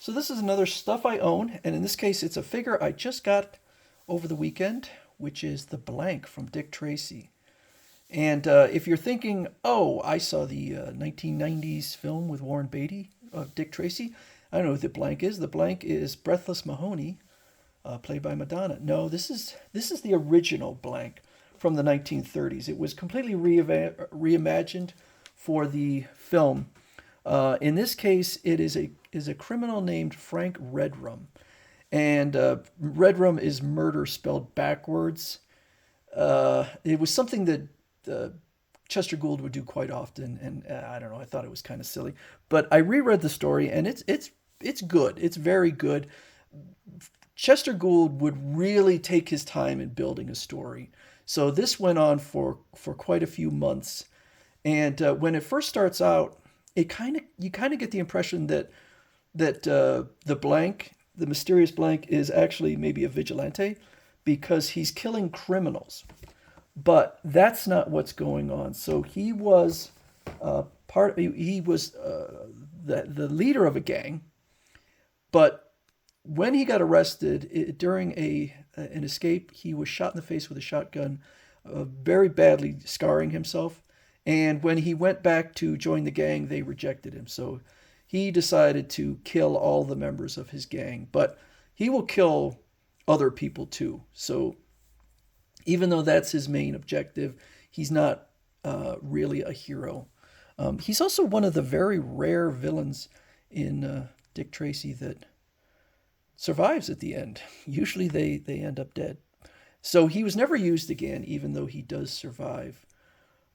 So this is another stuff I own, and in this case, it's a figure I just got over the weekend, which is the Blank from Dick Tracy. And if you're thinking, oh, I saw the 1990s film with Warren Beatty of Dick Tracy, I don't know who the Blank is. The Blank is Breathless Mahoney, played by Madonna. No, this is the original Blank from the 1930s. It was completely reimagined for the film. In this case, it is a criminal named Frank Redrum, and Redrum is murder spelled backwards. It was something that Chester Gould would do quite often, and I don't know. I thought it was kind of silly, but I reread the story, and it's good. It's very good. Chester Gould would really take his time in building a story. So this went on for quite a few months, and when it first starts out, you kind of get the impression that the Blank, the mysterious Blank, is actually maybe a vigilante because he's killing criminals. But that's not what's going on. So he was he was the leader of a gang, but when he got arrested during an escape, he was shot in the face with a shotgun, very badly scarring himself. And when he went back to join the gang, they rejected him. So he decided to kill all the members of his gang, but he will kill other people too. So even though that's his main objective, he's not really a hero. He's also one of the very rare villains in Dick Tracy that survives at the end. Usually they end up dead. So he was never used again, even though he does survive.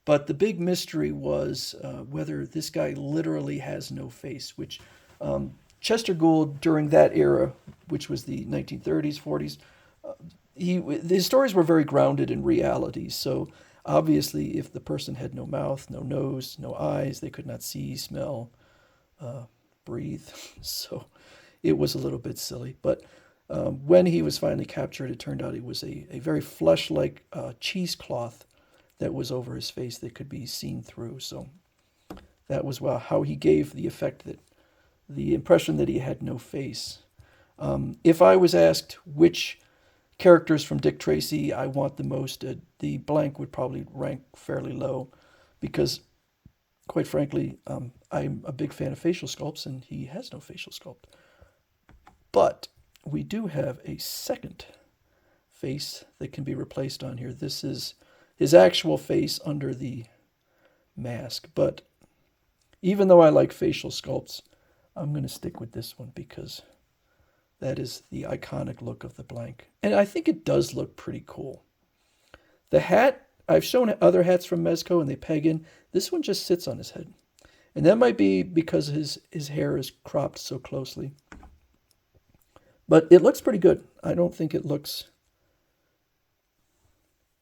But the big mystery was whether this guy literally has no face, which Chester Gould, during that era, which was the 1930s, 40s, his stories were very grounded in reality. So obviously, if the person had no mouth, no nose, no eyes, they could not see, smell, breathe. So it was a little bit silly. But when he was finally captured, it turned out it was a very flesh-like cheesecloth that was over his face that could be seen through. So that was how he gave the effect that the impression that he had no face. If I was asked which characters from Dick Tracy I want the most, the Blank would probably rank fairly low because, quite frankly, I'm a big fan of facial sculpts and he has no facial sculpt. But we do have a second face that can be replaced on here. This is his actual face under the mask. But even though I like facial sculpts, I'm going to stick with this one because that is the iconic look of the Blank. And I think it does look pretty cool. The hat, I've shown other hats from Mezco and they peg in. This one just sits on his head. And that might be because his hair is cropped so closely. But it looks pretty good. I don't think it looks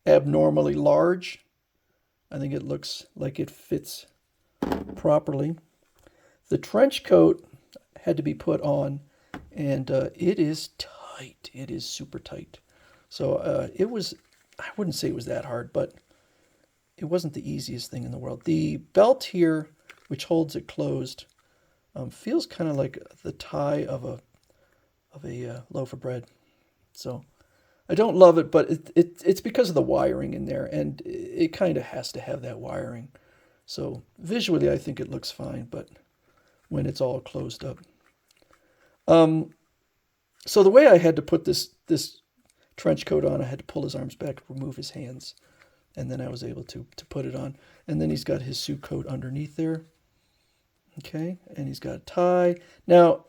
abnormally large. I think it looks like it fits properly. The trench coat had to be put on, and it is tight. It is super tight. So it was, I wouldn't say it was that hard, but it wasn't the easiest thing in the world. The belt here, which holds it closed, feels kind of like the tie of a loaf of bread. So I don't love it, but it's because of the wiring in there, and it kind of has to have that wiring. So visually, I think it looks fine, but when it's all closed up. So the way I had to put this trench coat on, I had to pull his arms back, remove his hands, and then I was able to put it on. And then he's got his suit coat underneath there. Okay, and he's got a tie. Now,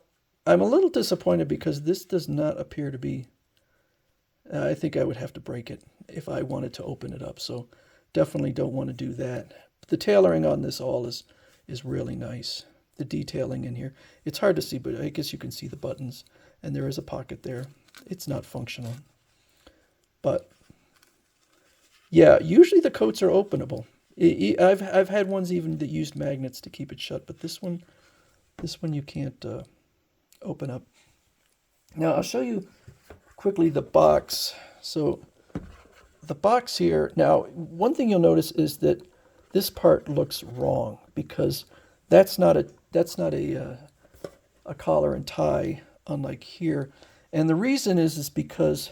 I'm a little disappointed because this does not appear to be... I think I would have to break it if I wanted to open it up. So definitely don't want to do that. But the tailoring on this all is really nice. The detailing in here. It's hard to see, but I guess you can see the buttons. And there is a pocket there. It's not functional. But yeah, usually the coats are openable. I've had ones even that used magnets to keep it shut, but this one you can't open up. Now I'll show you quickly the box. So the box here, now one thing you'll notice is that this part looks wrong because that's not a a collar and tie, unlike here. And the reason is because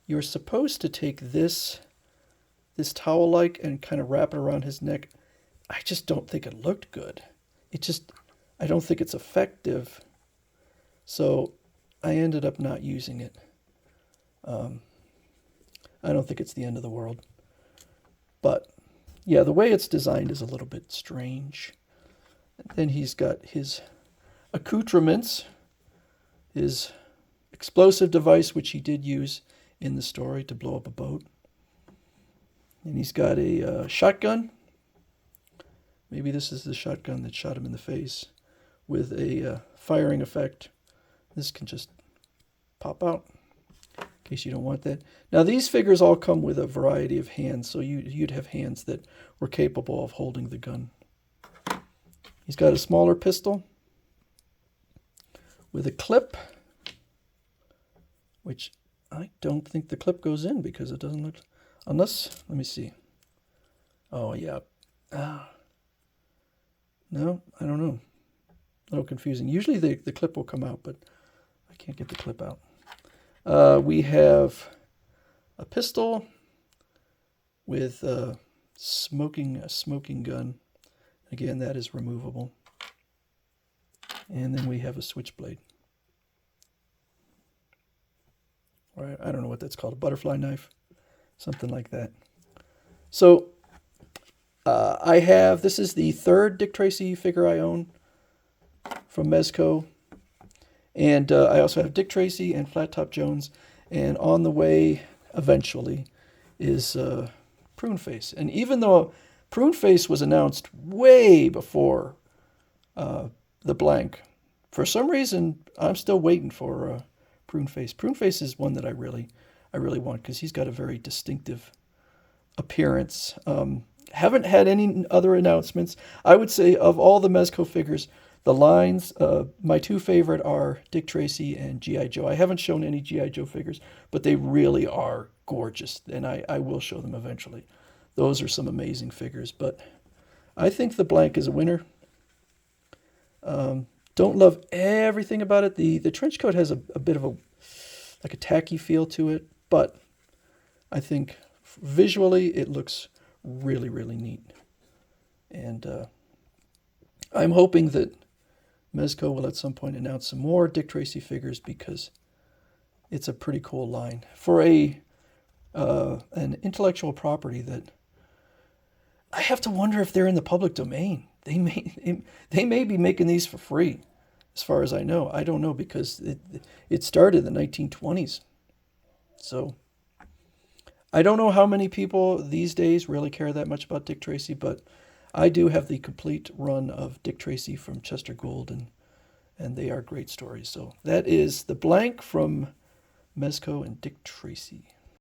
you're supposed to take this towel-like and kind of wrap it around his neck. I just don't think it looked good. I don't think it's effective. So I ended up not using it. I don't think it's the end of the world. But yeah, the way it's designed is a little bit strange. And then he's got his accoutrements, his explosive device, which he did use in the story to blow up a boat. And he's got a shotgun. Maybe this is the shotgun that shot him in the face with a firing effect. This can just pop out in case you don't want that. Now these figures all come with a variety of hands, so you'd have hands that were capable of holding the gun. He's got a smaller pistol with a clip, which I don't think the clip goes in because it doesn't look, unless, let me see. Oh yeah. No, I don't know. A little confusing. Usually the clip will come out, but I can't get the clip out. We have a pistol with a smoking gun. Again, that is removable. And then we have a switchblade. Or I don't know what that's called, a butterfly knife, something like that. So this is the third Dick Tracy figure I own from Mezco. And I also have Dick Tracy and Flat Top Jones. And on the way, eventually, is Prune Face. And even though Prune Face was announced way before the blank, for some reason, I'm still waiting for Prune Face. Prune Face is one that I really want because he's got a very distinctive appearance. Haven't had any other announcements. I would say of all the Mezco figures, the lines, my two favorite are Dick Tracy and G.I. Joe. I haven't shown any G.I. Joe figures, but they really are gorgeous, and I will show them eventually. Those are some amazing figures, but I think the blank is a winner. Don't love everything about it. The trench coat has a bit of like a tacky feel to it, but I think visually it looks really, really neat. And I'm hoping that Mezco will at some point announce some more Dick Tracy figures because it's a pretty cool line for an intellectual property that I have to wonder if they're in the public domain. They may be making these for free, as far as I know. I don't know because it started in the 1920s. So I don't know how many people these days really care that much about Dick Tracy, but I do have the complete run of Dick Tracy from Chester Gould, and they are great stories. So that is the blank from Mezco and Dick Tracy.